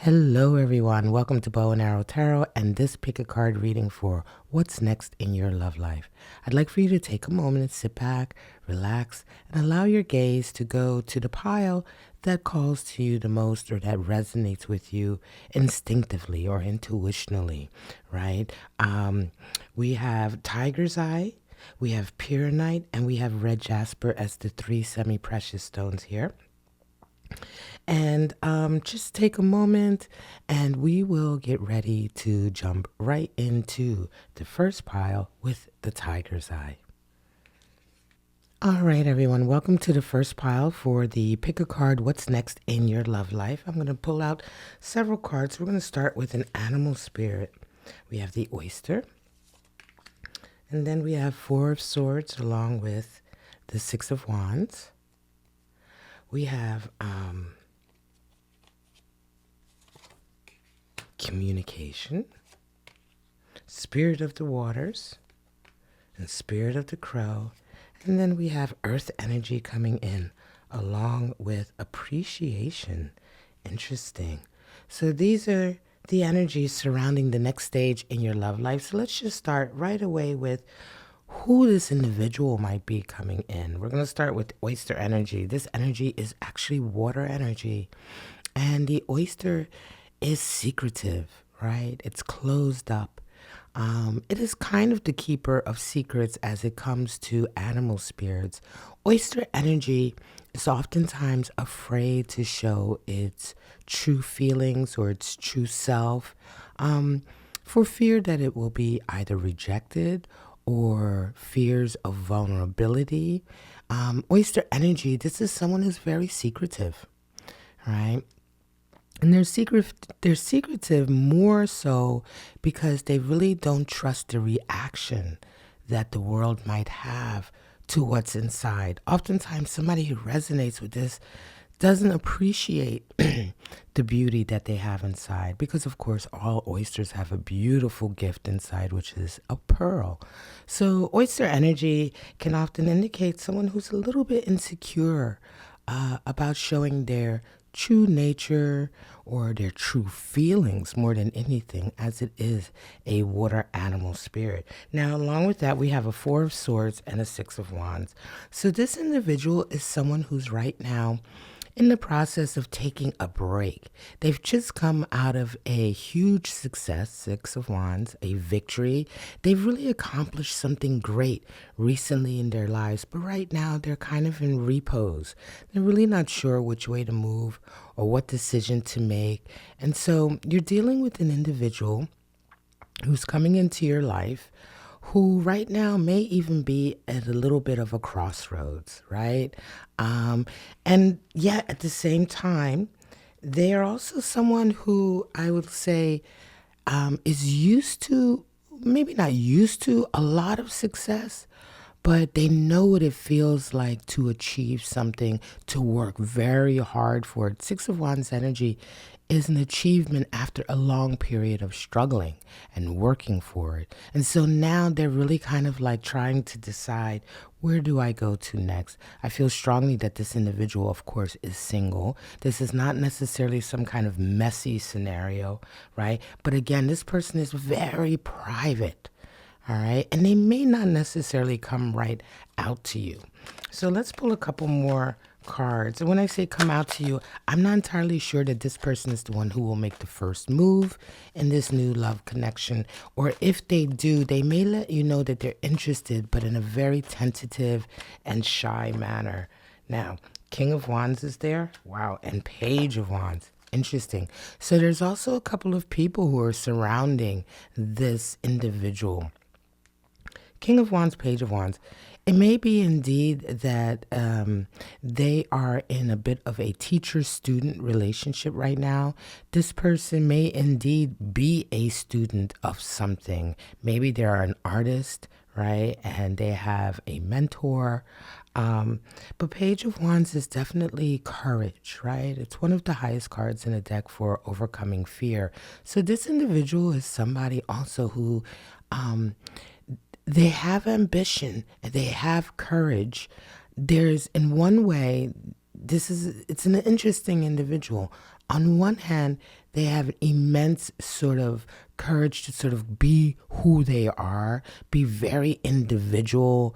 Hello, everyone. Welcome to Bow and Arrow Tarot and this pick a card reading for what's next in your love life. I'd like for you to take a moment and sit back, relax, and allow your gaze to go to the pile that calls to you the most or that resonates with you instinctively or intuitionally, right? We have Tiger's Eye, we have Pyronite, and we have Red Jasper as the three semi-precious stones here. And just take a moment and we will get ready to jump right into the first pile with the Tiger's Eye. All right, everyone, welcome to the first pile for the pick a card, what's next in your love life. I'm going to pull out several cards. We're going to start with an animal spirit. We have the oyster. And then we have Four of Swords along with the Six of Wands. We have communication, spirit of the waters, and spirit of the crow. And then we have earth energy coming in along with appreciation. Interesting. So these are the energies surrounding the next stage in your love life. So let's just start right away with who this individual might be coming in. We're going to start with oyster energy. This energy is actually water energy. And the oyster is secretive, right? It's closed up. It is kind of the keeper of secrets as it comes to animal spirits. Oyster energy is oftentimes afraid to show its true feelings or its true self for fear that it will be either rejected or fears of vulnerability. Oyster energy, this is someone who's very secretive, right? And they're secretive more so because they really don't trust the reaction that the world might have to what's inside. Oftentimes, somebody who resonates with this doesn't appreciate the beauty that they have inside because, of course, all oysters have a beautiful gift inside, which is a pearl. So oyster energy can often indicate someone who's a little bit insecure about showing their true nature or their true feelings more than anything, as it is a water animal spirit. Now, along with that, we have a Four of Swords and a Six of Wands. So this individual is someone who's right now in the process of taking a break. They've just come out of a huge success, Six of Wands, a victory. They've really accomplished something great recently in their lives, but right now they're kind of in repose. They're really not sure which way to move or what decision to make. And so you're dealing with an individual who's coming into your life who right now may even be at a little bit of a crossroads, right? And yet at the same time, they are also someone who I would say is used to, maybe not used to, a lot of success, but they know what it feels like to achieve something, to work very hard for it. Six of Wands energy is an achievement after a long period of struggling and working for it. And so now they're really kind of like trying to decide, where do I go to next? I feel strongly that this individual, of course, is single. This is not necessarily some kind of messy scenario, right? But again, this person is very private. All right. And they may not necessarily come right out to you. So let's pull a couple more cards. And when I say come out to you, I'm not entirely sure that this person is the one who will make the first move in this new love connection. Or if they do, they may let you know that they're interested, but in a very tentative and shy manner. Now, King of Wands is there. Wow. And Page of Wands. Interesting. So there's also a couple of people who are surrounding this individual. King of Wands, Page of Wands. It may be indeed that they are in a bit of a teacher-student relationship right now. This person may indeed be a student of something. Maybe they're an artist, right? And they have a mentor. But Page of Wands is definitely courage, right? It's one of the highest cards in the deck for overcoming fear. So this individual is somebody also who they have ambition, they have courage. There's, in one way, it's an interesting individual. on one hand, they have immense sort of courage to sort of be who they are, be very individual,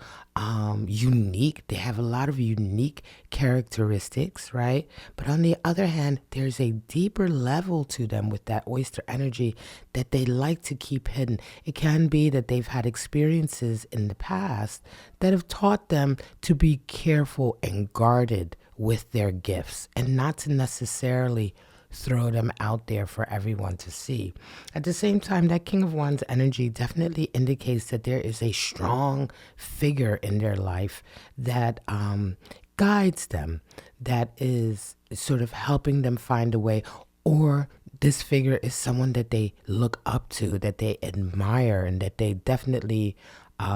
unique. They have a lot of unique characteristics, right? But on the other hand, there's a deeper level to them with that oyster energy that they like to keep hidden. It can be that they've had experiences in the past that have taught them to be careful and guarded with their gifts and not to necessarily throw them out there for everyone to see. At the same time, that King of Wands energy definitely indicates that there is a strong figure in their life that guides them, that is sort of helping them find a way, or this figure is someone that they look up to, that they admire, and that they definitely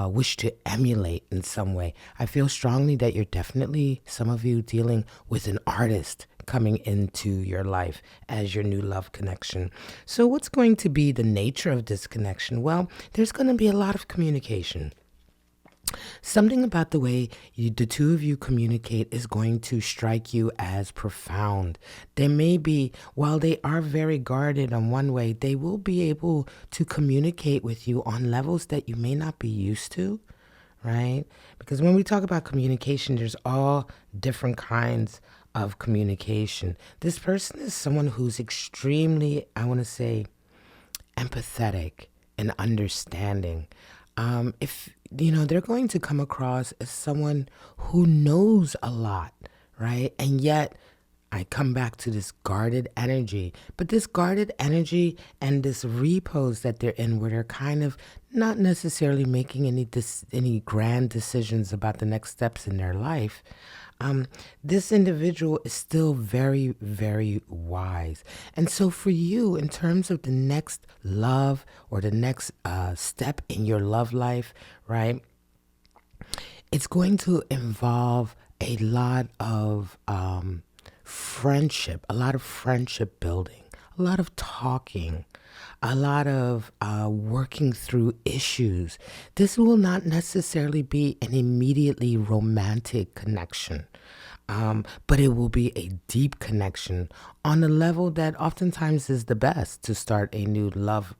wish to emulate in some way. I feel strongly that you're definitely, some of you, dealing with an artist coming into your life as your new love connection. So what's going to be the nature of this connection? Well, there's going to be a lot of communication. Something about the way the two of you communicate is going to strike you as profound. There may be, while they are very guarded on one way, they will be able to communicate with you on levels that you may not be used to, right? Because when we talk about communication, there's all different kinds of communication. This person is someone who's extremely, I want to say, empathetic and understanding. If they're going to come across as someone who knows a lot, right? And yet I come back to this guarded energy. But this guarded energy and this repose that they're in, where they're kind of not necessarily making any grand decisions about the next steps in their life, this individual is still very, very wise. And so for you, in terms of the next love or the next step in your love life, right, it's going to involve a lot of friendship, a lot of friendship building, a lot of talking, a lot of working through issues. This will not necessarily be an immediately romantic connection, but it will be a deep connection on a level that oftentimes is the best to start a new love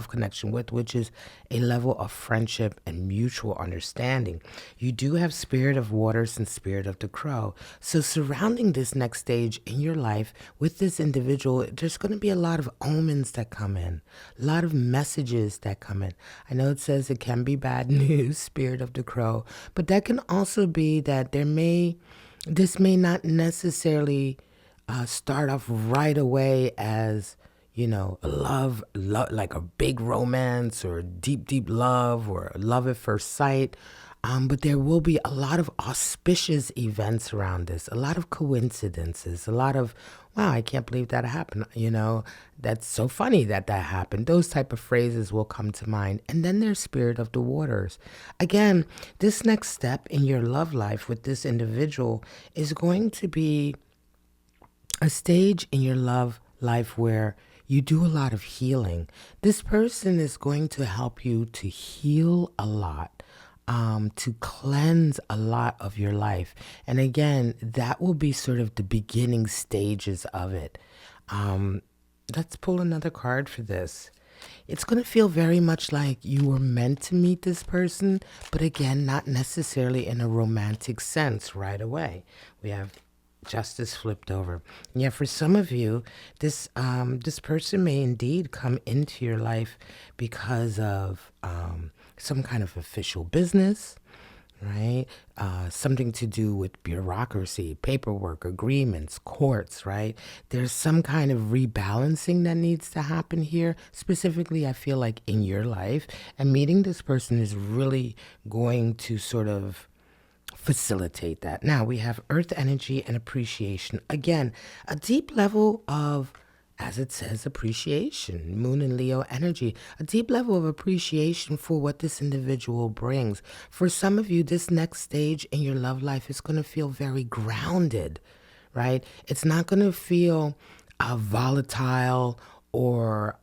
connection with, which is a level of friendship and mutual understanding. You do have Spirit of Waters and Spirit of the Crow. So surrounding this next stage in your life with this individual, there's going to be a lot of omens that come in, a lot of messages that come in. I know it says it can be bad news, Spirit of the Crow, but that can also be that this may not necessarily start off right away as, love, like a big romance or deep love or love at first sight. But there will be a lot of auspicious events around this, a lot of coincidences, a lot of, wow, I can't believe that happened. That's so funny that happened. Those type of phrases will come to mind. And then there's Spirit of the Waters. Again, this next step in your love life with this individual is going to be a stage in your love life where you do a lot of healing. This person is going to help you to heal a lot, to cleanse a lot of your life. And again, that will be sort of the beginning stages of it. Let's pull another card for this. It's going to feel very much like you were meant to meet this person, but again, not necessarily in a romantic sense right away. We have Justice flipped over. Yeah, for some of you, this person may indeed come into your life because of some kind of official business, right? Something to do with bureaucracy, paperwork, agreements, courts, right? There's some kind of rebalancing that needs to happen here. Specifically, I feel like in your life, and meeting this person is really going to sort of facilitate that. Now we have Earth energy and appreciation. Again, a deep level of, as it says, appreciation. Moon and Leo energy. A deep level of appreciation for what this individual brings. For some of you, this next stage in your love life is going to feel very grounded, right? It's not going to feel volatile or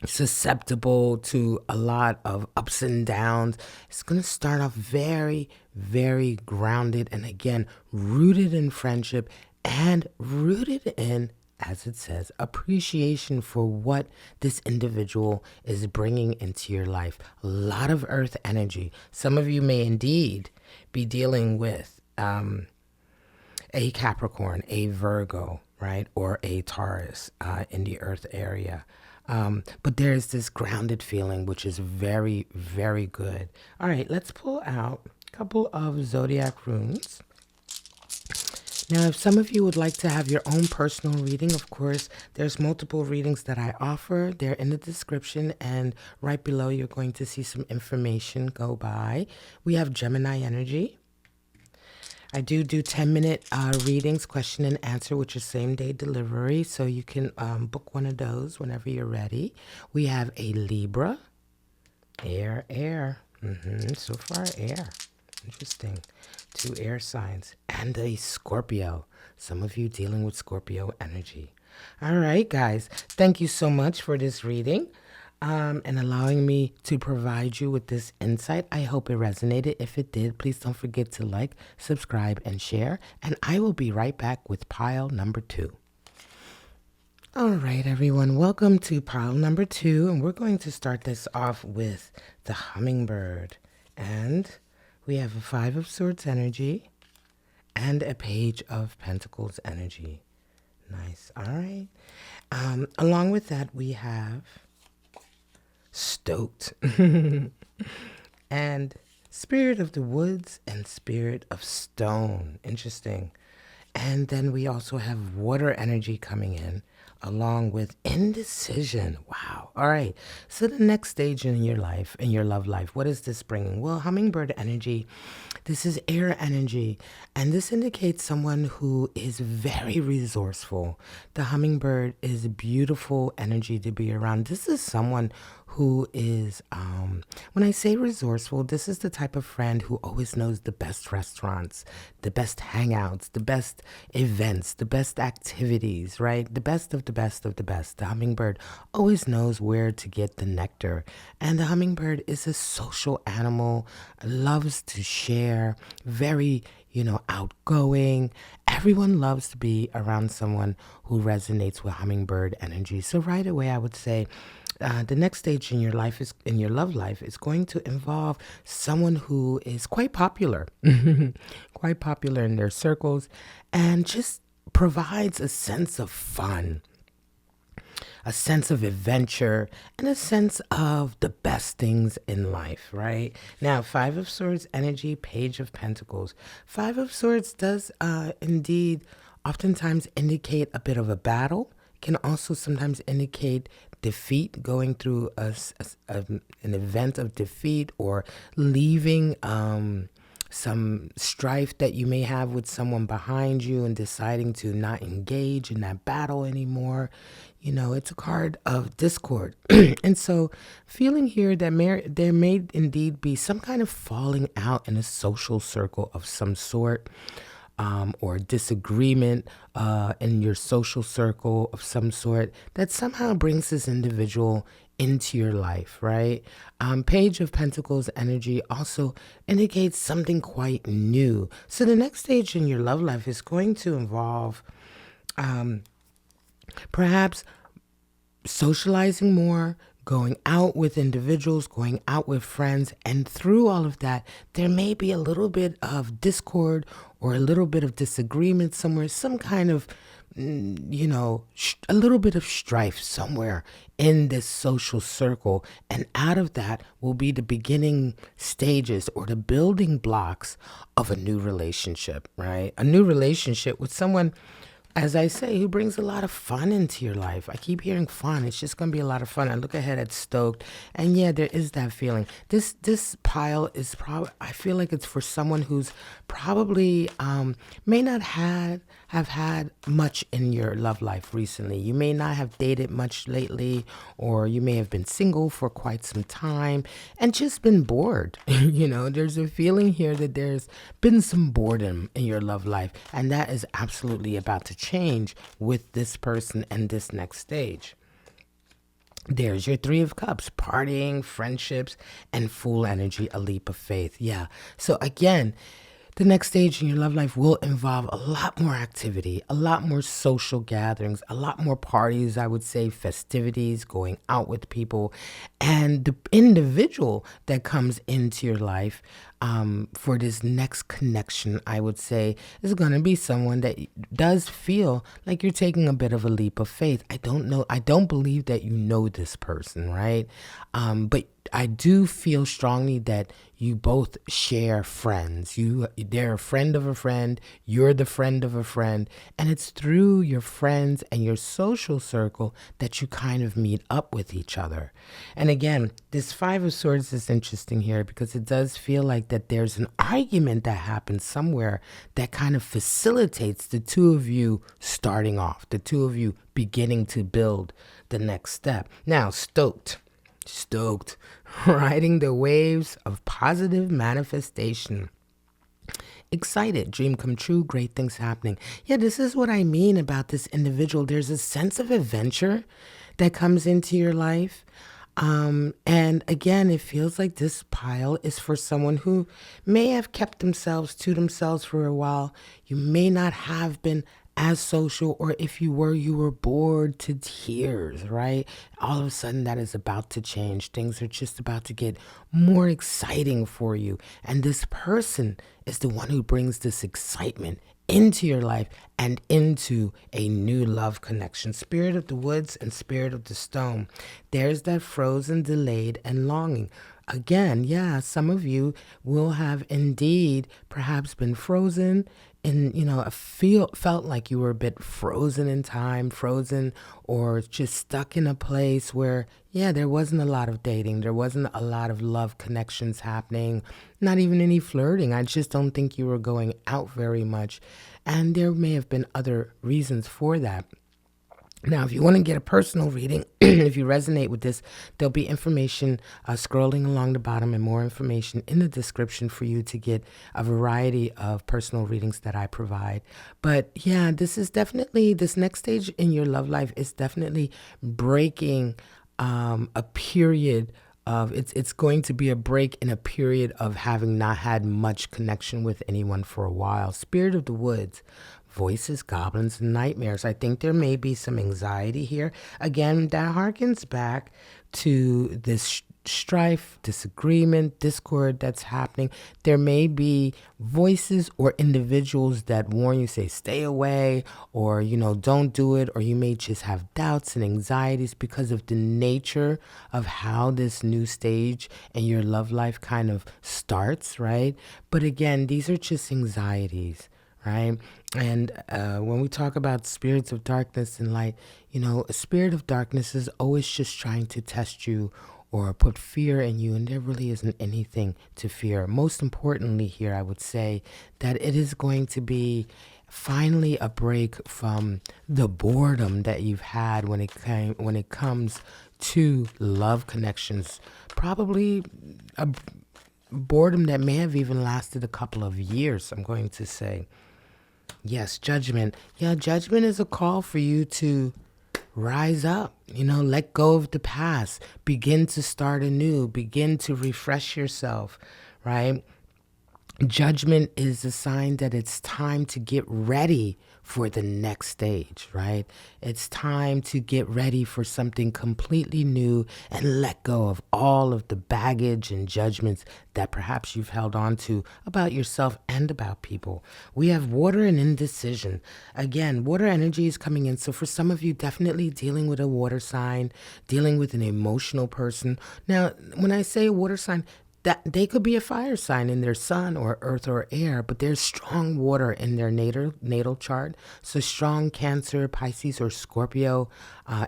susceptible to a lot of ups and downs. It's going to start off very, very grounded and again, rooted in friendship and rooted in, as it says, appreciation for what this individual is bringing into your life. A lot of earth energy. Some of you may indeed be dealing with a Capricorn, a Virgo, right? Or a Taurus in the earth area. But there's this grounded feeling, which is very, very good. All right, let's pull out a couple of zodiac runes. Now, if some of you would like to have your own personal reading, of course, there's multiple readings that I offer. They're in the description, and right below you're going to see some information go by. We have Gemini energy. I do 10-minute readings, question and answer, which is same-day delivery, so you can book one of those whenever you're ready. We have a Libra, air. So far, air. Interesting. 2 air signs. And a Scorpio. Some of you dealing with Scorpio energy. All right, guys. Thank you so much for this reading. And allowing me to provide you with this insight. I hope it resonated. If it did, please don't forget to like, subscribe, and share. And I will be right back with pile number 2. All right, everyone. Welcome to pile number 2. And we're going to start this off with the hummingbird. And we have a 5 of Swords energy and a Page of Pentacles energy. Nice. All right. Along with that, we have Stoked and Spirit of the Woods and Spirit of Stone. Interesting. And then we also have water energy coming in along with indecision. Wow. All right. So the next stage in your life, in your love life, what is this bringing? Well, hummingbird energy, this is air energy, and this indicates someone who is very resourceful. The hummingbird is beautiful energy to be around. This is someone who is, when I say resourceful, this is the type of friend who always knows the best restaurants, the best hangouts, the best events, the best activities, right? The best of the best of the best. The hummingbird always knows where to get the nectar. And the hummingbird is a social animal, loves to share, very, outgoing. Everyone loves to be around someone who resonates with hummingbird energy. So right away, I would say, the next stage in your life is in your love life is going to involve someone who is quite popular, quite popular in their circles, and just provides a sense of fun, a sense of adventure, and a sense of the best things in life, right? Now, 5 of Swords energy, Page of Pentacles. 5 of Swords does indeed oftentimes indicate a bit of a battle. Can also sometimes indicate defeat, going through an event of defeat, or leaving some strife that you may have with someone behind you and deciding to not engage in that battle anymore. It's a card of discord. And so feeling here that there may indeed be some kind of falling out in a social circle of some sort. Or disagreement in your social circle of some sort that somehow brings this individual into your life, right? Page of Pentacles energy also indicates something quite new. So the next stage in your love life is going to involve perhaps socializing more, going out with individuals, going out with friends, and through all of that, there may be a little bit of discord or a little bit of disagreement somewhere, some kind of, a little bit of strife somewhere in this social circle. And out of that will be the beginning stages or the building blocks of a new relationship, right? A new relationship with someone, as I say, who brings a lot of fun into your life. I keep hearing fun. It's just going to be a lot of fun. I look ahead at Stoked, and yeah, there is that feeling. This pile is probably, I feel like it's for someone who's probably may not have had much in your love life recently. You may not have dated much lately, or you may have been single for quite some time and just been bored. There's a feeling here that there's been some boredom in your love life, and that is absolutely about to change with this person and this next stage. There's your 3 of Cups, partying, friendships, and Fool energy, a leap of faith. Yeah. So again, The next stage in your love life will involve a lot more activity, a lot more social gatherings, a lot more parties, I would say, festivities, going out with people. And the individual that comes into your life for this next connection, I would say, is going to be someone that does feel like you're taking a bit of a leap of faith. I don't believe that you know this person, right? But I do feel strongly that you both share friends. They're a friend of a friend, you're the friend of a friend, and it's through your friends and your social circle that you kind of meet up with each other. And again, this Five of Swords is interesting here because it does feel like that there's an argument that happens somewhere that kind of facilitates the two of you starting off, the two of you beginning to build the next step. Now, stoked, riding the waves of positive manifestation. Excited, dream come true, great things happening. Yeah, this is what I mean about this individual. There's a sense of adventure that comes into your life. And again, it feels like this pile is for someone who may have kept themselves to themselves for a while. You may not have been as social, or if you were bored to tears, right? All of a sudden that is about to change. Things are just about to get more exciting for you. And this person is the one who brings this excitement into your life and into a new love connection. Spirit of the woods and spirit of the stone. There's that frozen, delayed, and longing. Again, yeah, some of you will have indeed perhaps been frozen and felt like you were a bit frozen in time, frozen, or just stuck in a place where, yeah, there wasn't a lot of dating, there wasn't a lot of love connections happening, not even any flirting. I just don't think you were going out very much, and there may have been other reasons for that. Now, if you want to get a personal reading, if you resonate with this, there'll be information scrolling along the bottom and more information in the description for you to get a variety of personal readings that I provide. But yeah, this next stage in your love life is definitely breaking a period of, it's going to be a break in a period of having not had much connection with anyone for a while. Spirit of the woods. Voices, goblins, and nightmares. I think there may be some anxiety here. Again, that harkens back to this strife, disagreement, discord that's happening. There may be voices or individuals that warn you, say, stay away, or, don't do it, or you may just have doubts and anxieties because of the nature of how this new stage in your love life kind of starts, right? But again, these are just anxieties, right? And when we talk about spirits of darkness and light, a spirit of darkness is always just trying to test you or put fear in you, and there really isn't anything to fear. Most importantly here, I would say that it is going to be finally a break from the boredom that you've had when it comes to love connections. Probably a boredom that may have even lasted a couple of years, I'm going to say. Yes, judgment. Yeah, judgment is a call for you to rise up, let go of the past, begin to start anew, begin to refresh yourself, right? Judgment is a sign that it's time to get ready for the next stage, right? It's time to get ready for something completely new and let go of all of the baggage and judgments that perhaps you've held on to about yourself and about people. We have water and indecision. Again, water energy is coming in. So for some of you, definitely dealing with a water sign, dealing with an emotional person. Now, when I say a water sign, that they could be a fire sign in their sun or earth or air, but there's strong water in their natal chart. So strong Cancer, Pisces, or Scorpio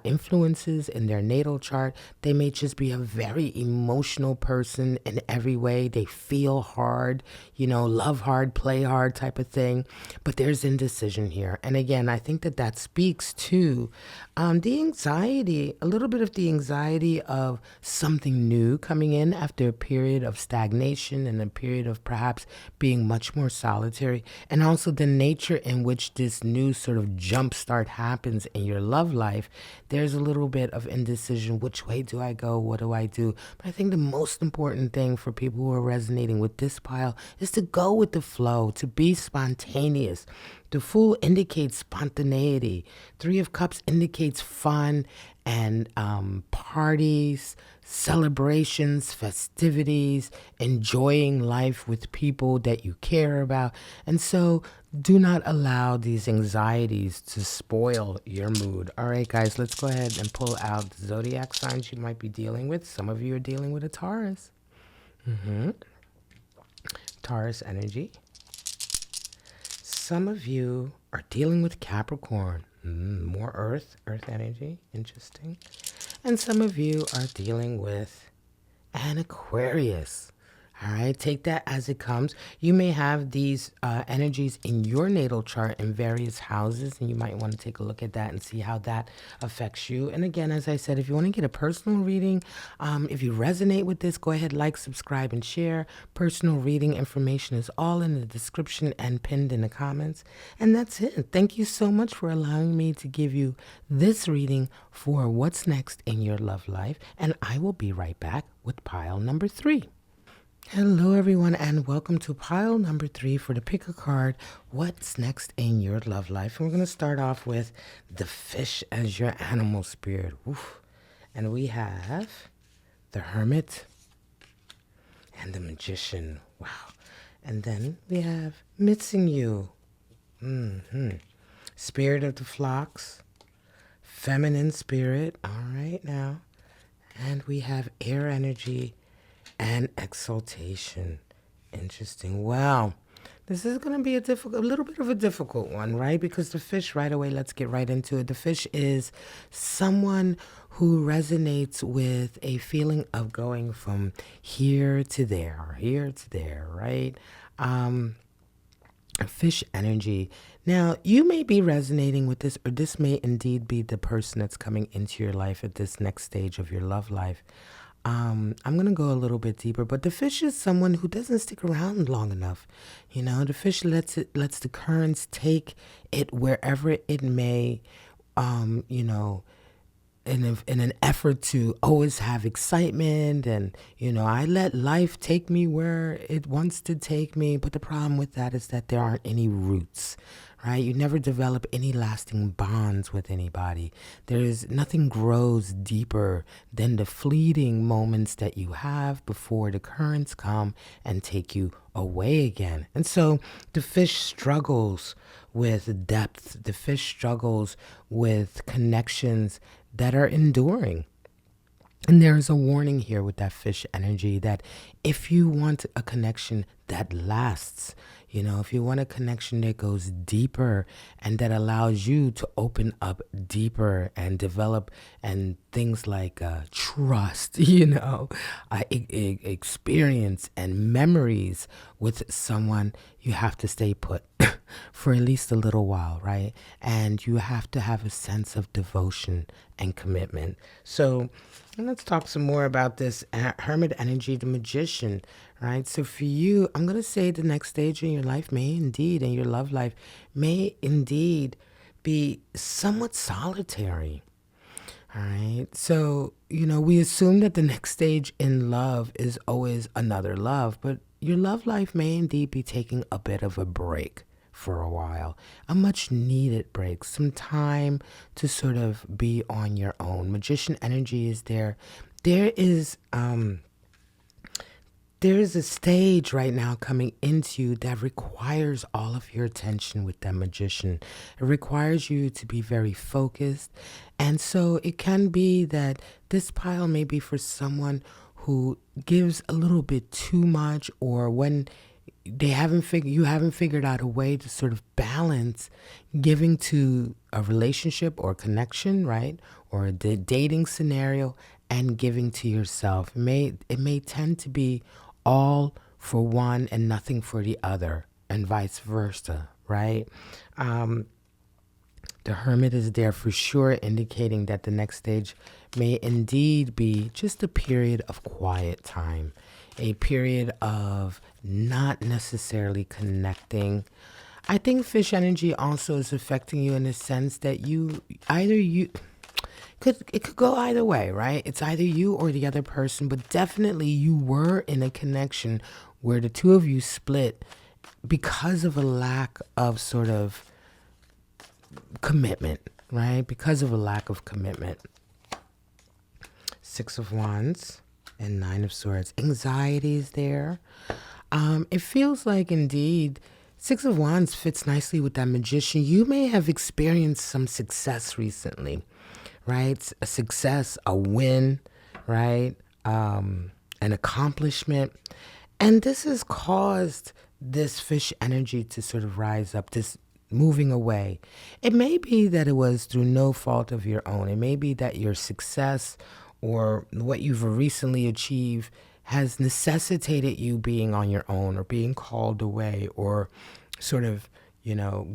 influences in their natal chart. They may just be a very emotional person in every way. They feel hard, love hard, play hard type of thing. But there's indecision here. And again, I think that speaks to the anxiety, a little bit of the anxiety of something new coming in after a period of stagnation and a period of perhaps being much more solitary, and also the nature in which this new sort of jump start happens in your love life. There's a little bit of indecision. Which way do I go? What do I do? But I think the most important thing for people who are resonating with this pile is to go with the flow, to be spontaneous. The Fool indicates spontaneity. Three of Cups indicates fun and parties, celebrations, festivities, enjoying life with people that you care about. And so do not allow these anxieties to spoil your mood. All right, guys, let's go ahead and pull out the zodiac signs you might be dealing with. Some of you are dealing with a Taurus. Taurus energy. Some of you are dealing with Capricorn. More earth energy. Interesting. And some of you are dealing with an Aquarius. All right, take that as it comes. You may have these energies in your natal chart in various houses, and you might want to take a look at that and see how that affects you. And again, as I said, if you want to get a personal reading, if you resonate with this, go ahead, like, subscribe, and share. Personal reading information is all in the description and pinned in the comments. And that's it. Thank you so much for allowing me to give you this reading for what's next in your love life. And I will be right back with pile number 3. Hello everyone, and welcome to pile number 3 for the pick a card, what's next in your love life. And we're going to start off with the Fish as your animal spirit. Oof. And we have the Hermit and the Magician. Wow. And then we have Missing You. Spirit of the Flocks, Feminine Spirit. All right now. And we have Air Energy and Exaltation. Interesting. Wow. This is going to be a little bit of a difficult one, right? Because the Fish, right away, let's get right into it. The Fish is someone who resonates with a feeling of going from here to there, right? Fish energy. Now, you may be resonating with this, or this may indeed be the person that's coming into your life at this next stage of your love life. I'm going to go a little bit deeper, but the Fish is someone who doesn't stick around long enough. You know, the Fish lets the currents take it wherever it may, you know, in an effort to always have excitement. And, you know, I let life take me where it wants to take me. But the problem with that is that there aren't any roots, right? You never develop any lasting bonds with anybody. Nothing grows deeper than the fleeting moments that you have before the currents come and take you away again. And so the Fish struggles with depth. The Fish struggles with connections that are enduring. And there's a warning here with that Fish energy that if you want a connection that lasts, you know, if you want a connection that goes deeper and that allows you to open up deeper and develop and things like trust, you know, experience and memories with someone, you have to stay put for at least a little while, right? And you have to have a sense of devotion and commitment. So let's talk some more about this Hermit energy, the Magician, right? So for you, I'm going to say the next stage in your life may indeed, in your love life, may indeed be somewhat solitary. All right. So, you know, we assume that the next stage in love is always another love, but your love life may indeed be taking a bit of a break for a while, a much needed break, some time to sort of be on your own. Magician energy is there. There is a stage right now coming into you that requires all of your attention with that Magician. It requires you to be very focused. And so it can be that this pile may be for someone who gives a little bit too much, or when you haven't figured out a way to sort of balance giving to a relationship or connection, right? Or a dating scenario, and giving to yourself. It may tend to be all for one and nothing for the other, and vice versa, right? The Hermit is there for sure, indicating that the next stage may indeed be just a period of quiet time. a period of not necessarily connecting. I think fish energy also is affecting you in the sense that you it could go either way, right? It's either you or the other person, but definitely you were in a connection where the two of you split because of a lack of sort of commitment, right? Because of a lack of commitment. Six of Wands and Nine of Swords. Anxiety is there. It feels like indeed Six of Wands fits nicely with that Magician. You may have experienced some success recently, right? A success, a win, right? An accomplishment. And this has caused this fish energy to sort of rise up, this moving away. It may be that it was through no fault of your own. It may be that your success or what you've recently achieved has necessitated you being on your own or being called away or sort of,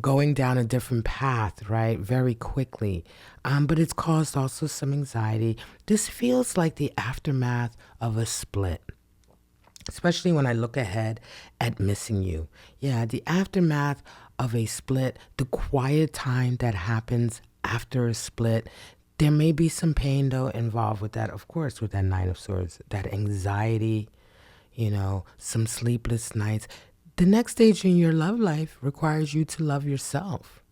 going down a different path, right? Very quickly. But it's caused also some anxiety. This feels like the aftermath of a split, especially when I look ahead at missing you. Yeah, the aftermath of a split, the quiet time that happens after a split. There may be some pain, though, involved with that, of course, with that Nine of Swords, that anxiety, some sleepless nights. The next stage in your love life requires you to love yourself,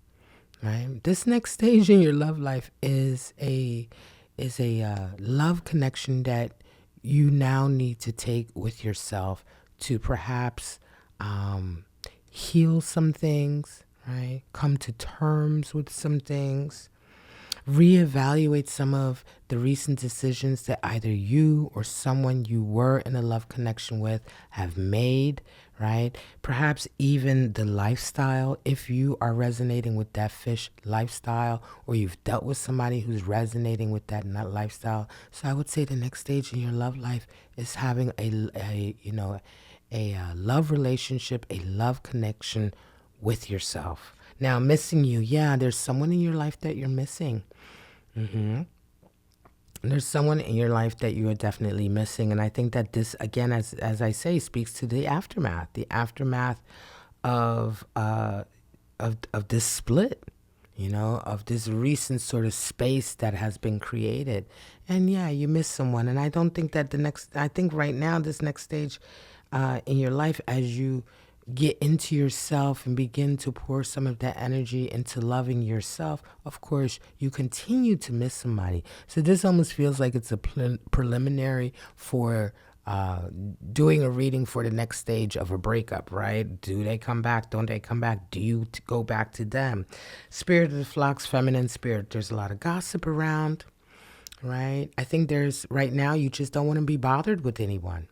right? This next stage in your love life is a love connection that you now need to take with yourself to perhaps heal some things, right? Come to terms with some things. Reevaluate some of the recent decisions that either you or someone you were in a love connection with have made, right? Perhaps even the lifestyle, if you are resonating with that fish lifestyle or you've dealt with somebody who's resonating with that lifestyle. So I would say the next stage in your love life is having a love relationship, a love connection with yourself. Now, missing you, yeah, there's someone in your life that you're missing. There's someone in your life that you are definitely missing. And I think that this, again, as I say, speaks to the aftermath of this split, of this recent sort of space that has been created. And yeah, you miss someone. And I don't think that I think right now, this next stage in your life, as you get into yourself and begin to pour some of that energy into loving yourself, of course, you continue to miss somebody. So this almost feels like it's a preliminary for doing a reading for the next stage of a breakup, right? Do they come back? Don't they come back? Do you go back to them? Spirit of the Flocks, feminine spirit. There's a lot of gossip around, right? I think right now, you just don't want to be bothered with anyone.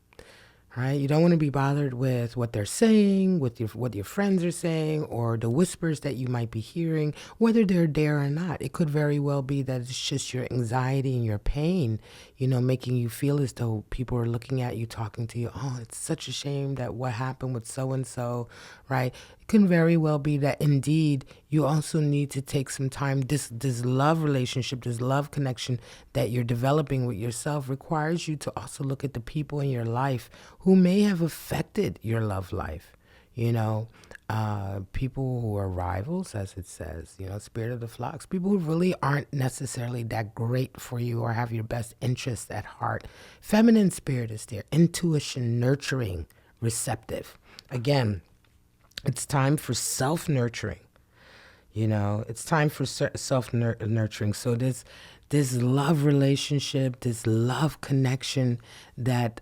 Right? You don't want to be bothered with what they're saying, what your friends are saying, or the whispers that you might be hearing, whether they're there or not. It could very well be that it's just your anxiety and your pain, making you feel as though people are looking at you, talking to you. Oh, it's such a shame that what happened with so-and-so, right? It can very well be that indeed you also need to take some time. This love relationship, this love connection that you're developing with yourself requires you to also look at the people in your life who may have affected your love life. People who are rivals, as it says, Spirit of the Flocks, people who really aren't necessarily that great for you or have your best interests at heart. Feminine spirit is there, intuition, nurturing, receptive. Again, it's time for self-nurturing. It's time for self-nurturing. So this love relationship, this love connection that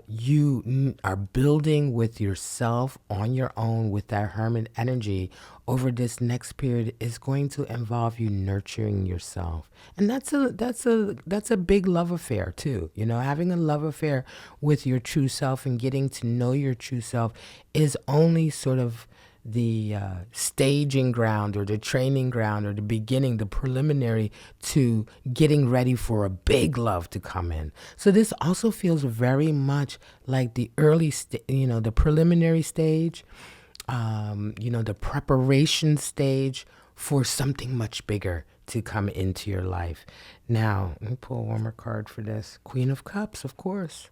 you are building with yourself on your own with that hermit energy over this next period is going to involve you nurturing yourself. And that's a big love affair too. Having a love affair with your true self and getting to know your true self is only sort of the staging ground or the training ground or the beginning, the preliminary to getting ready for a big love to come in. So this also feels very much like the early, the preliminary stage, the preparation stage for something much bigger to come into your life. Now, let me pull one more card for this. Queen of Cups, of course.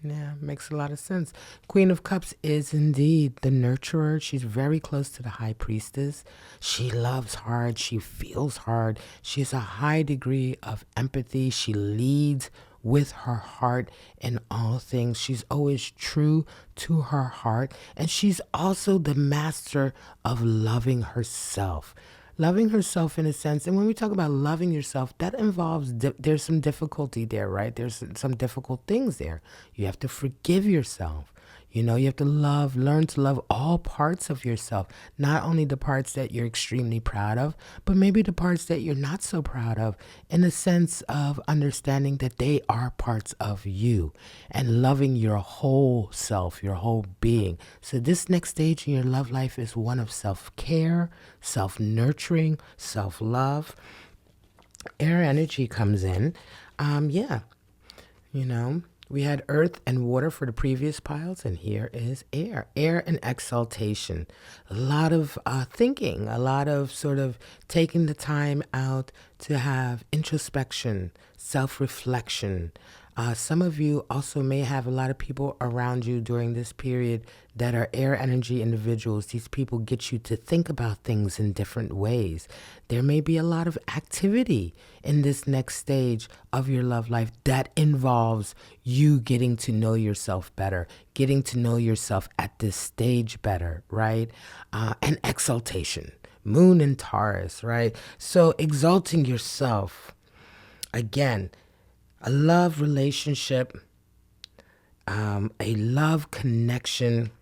Yeah, makes a lot of sense. Queen of Cups is indeed the nurturer. She's very close to the High Priestess. She loves hard. She feels hard. She has a high degree of empathy. She leads with her heart in all things. She's always true to her heart. And she's also the master of loving herself. Loving herself in a sense. And when we talk about loving yourself, that involves, there's some difficulty there, right? There's some difficult things there. You have to forgive yourself. You know, you have to learn to love all parts of yourself, not only the parts that you're extremely proud of, but maybe the parts that you're not so proud of, in the sense of understanding that they are parts of you and loving your whole self, your whole being. So this next stage in your love life is one of self-care, self-nurturing, self-love. Air energy comes in. Yeah, you know, we had earth and water for the previous piles, and here is air. Air and exaltation. A lot of thinking, a lot of sort of taking the time out to have introspection, self-reflection. Some of you also may have a lot of people around you during this period that are air energy individuals. These people get you to think about things in different ways. There may be a lot of activity in this next stage of your love life that involves you getting to know yourself better, getting to know yourself at this stage better, right? And exaltation. Moon and Taurus, right? So exalting yourself. Again, a love relationship, a love connection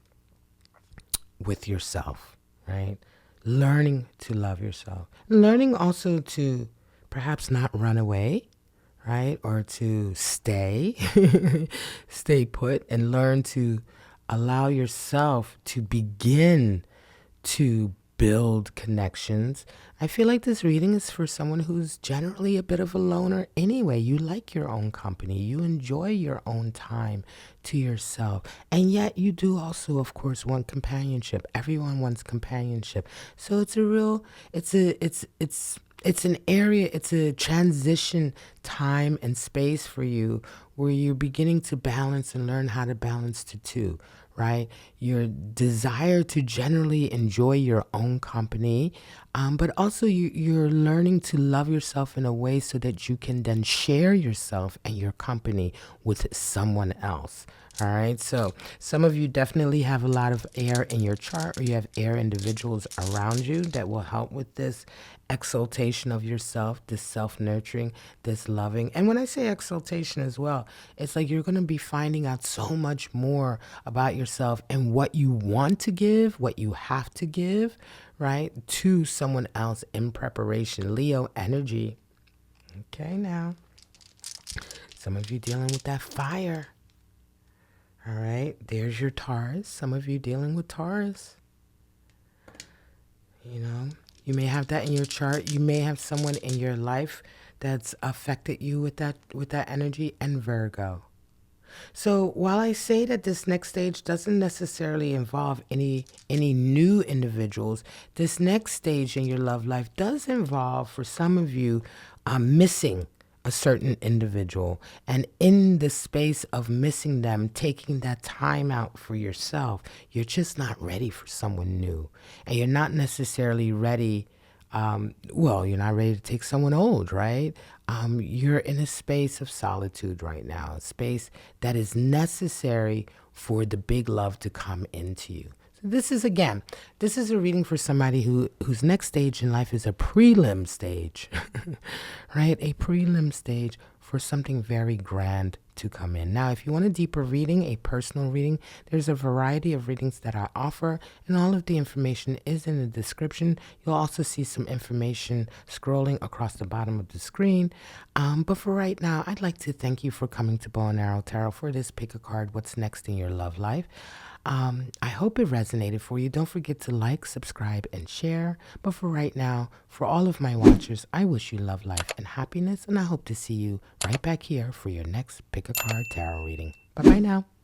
with yourself, right? Learning to love yourself. Learning also to perhaps not run away, right? Or to stay, stay put, and learn to allow yourself to begin to build connections. I feel like this reading is for someone who's generally a bit of a loner anyway. You like your own company. You enjoy your own time to yourself. And yet you do also, of course, want companionship. Everyone wants companionship. So it's a real, it's an area, it's a transition time and space for you where you're beginning to balance and learn how to balance the two, right? Your desire to generally enjoy your own company, but also you're learning to love yourself in a way so that you can then share yourself and your company with someone else. All right, so some of you definitely have a lot of air in your chart, or you have air individuals around you that will help with this exaltation of yourself, this self-nurturing, this loving. And when I say exaltation as well, it's like you're going to be finding out so much more about yourself and what you want to give, what you have to give, right, to someone else in preparation. Leo energy. Okay, now, some of you dealing with that fire. All right, there's your Taurus. Some of you dealing with Taurus. You know, you may have that in your chart. You may have someone in your life that's affected you with that energy, and Virgo. So while I say that this next stage doesn't necessarily involve any new individuals, this next stage in your love life does involve, for some of you, missing a certain individual, and in the space of missing them, taking that time out for yourself, you're just not ready for someone new, and you're not necessarily ready. You're not ready to take someone old, right? You're in a space of solitude right now, a space that is necessary for the big love to come into you. This is a reading for somebody whose next stage in life is a prelim stage, right? A prelim stage for something very grand to come in. Now, if you want a deeper reading, a personal reading, there's a variety of readings that I offer, and all of the information is in the description. You'll also see some information scrolling across the bottom of the screen. But for right now, I'd like to thank you for coming to Bow and Arrow Tarot for this Pick a Card, What's Next in Your Love Life. I hope it resonated for you. Don't forget to like, subscribe, and share. But for right now, for all of my watchers, I wish you love, life, and happiness, and I hope to see you right back here for your next Pick a Card Tarot reading. Bye-bye now.